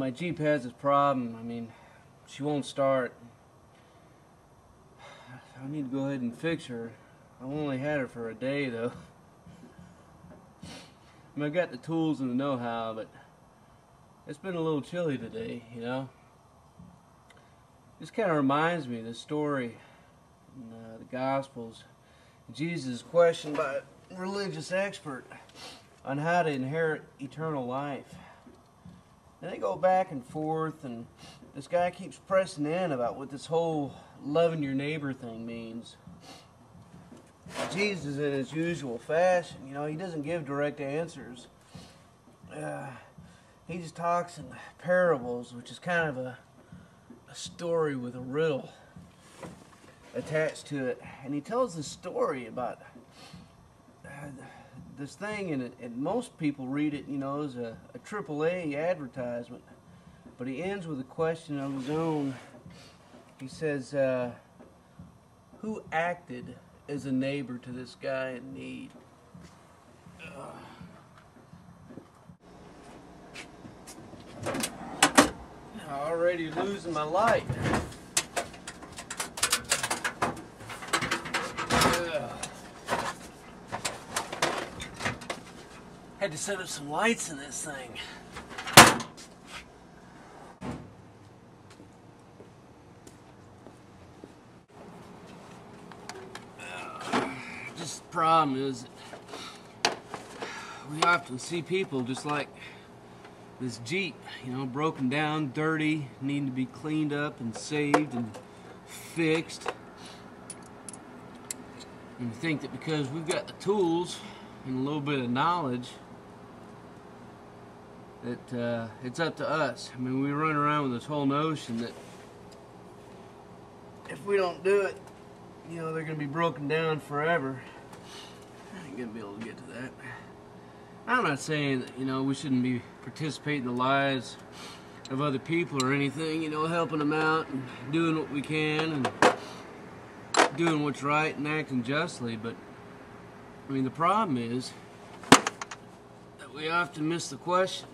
my Jeep has this problem. I mean, she won't start. I need to go ahead and fix her. I've only had her for a day though. I mean, I've got the tools and the know-how, but it's been a little chilly today, you know. This kind of reminds me of the story in the Gospels. Jesus is questioned by a religious expert on how to inherit eternal life. And they go back and forth, and this guy keeps pressing in about what this whole loving your neighbor thing means. Jesus, in his usual fashion, you know, he doesn't give direct answers. He just talks in parables, which is kind of a story with a riddle attached to it. And he tells this story about this thing, and most people read it, you know, as a AAA advertisement. But he ends with a question of his own. He says, who acted as a neighbor to this guy in need? Already losing my light. Had to set up some lights in this thing. Just the problem is that we often see people just like this Jeep, you know, broken down, dirty, needing to be cleaned up and saved and fixed. And we think that because we've got the tools and a little bit of knowledge that it's up to us. I mean, we run around with this whole notion that if we don't do it, you know, they're going to be broken down forever. I ain't going to be able to get to that. I'm not saying that, you know, we shouldn't be participating in the lives of other people or anything, you know, helping them out and doing what we can and doing what's right and acting justly, but I mean, the problem is that we often miss the question.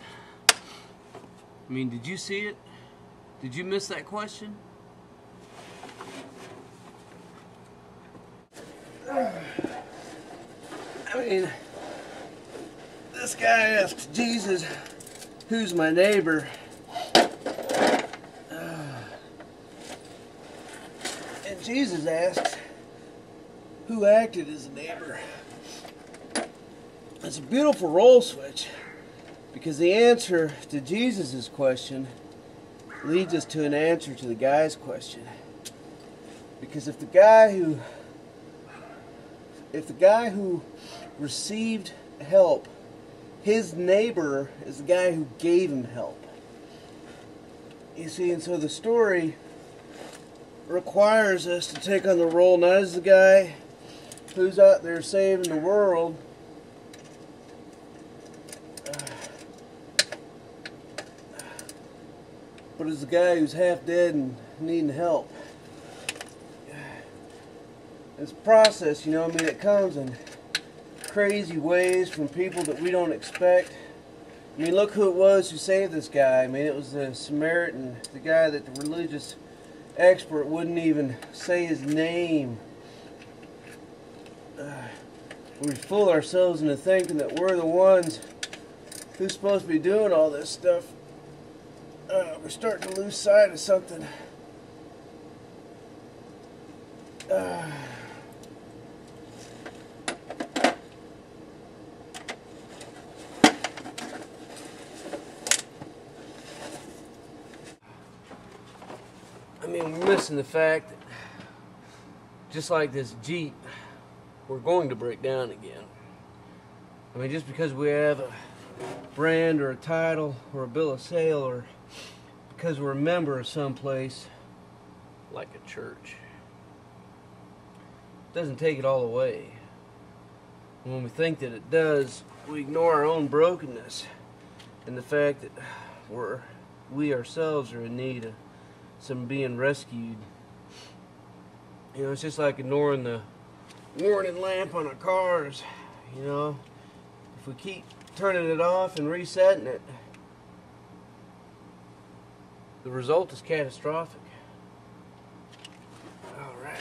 I mean, did you see it? Did you miss that question? I mean, this guy asks Jesus, who's my neighbor? And Jesus asks, who acted as a neighbor? It's a beautiful role switch, because the answer to Jesus' question leads us to an answer to the guy's question. Because if the guy who received help, his neighbor is the guy who gave him help. You see, and so the story requires us to take on the role not as the guy who's out there saving the world, but as the guy who's half dead and needing help. This process, you know, I mean, it comes in crazy ways from people that we don't expect. I mean, look who it was who saved this guy. I mean, it was the Samaritan, the guy that the religious expert wouldn't even say his name. We fool ourselves into thinking that we're the ones who's supposed to be doing all this stuff. We're starting to lose sight of something. I mean, we're missing the fact that just like this Jeep, we're going to break down again. I mean, just because we have a brand or a title or a bill of sale, or because we're a member of someplace like a church, doesn't take it all away. And when we think that it does, we ignore our own brokenness and the fact that we ourselves are in need of some being rescued. You know, it's just like ignoring the warning lamp on our cars. You know, if we keep turning it off and resetting it, the result is catastrophic. All right.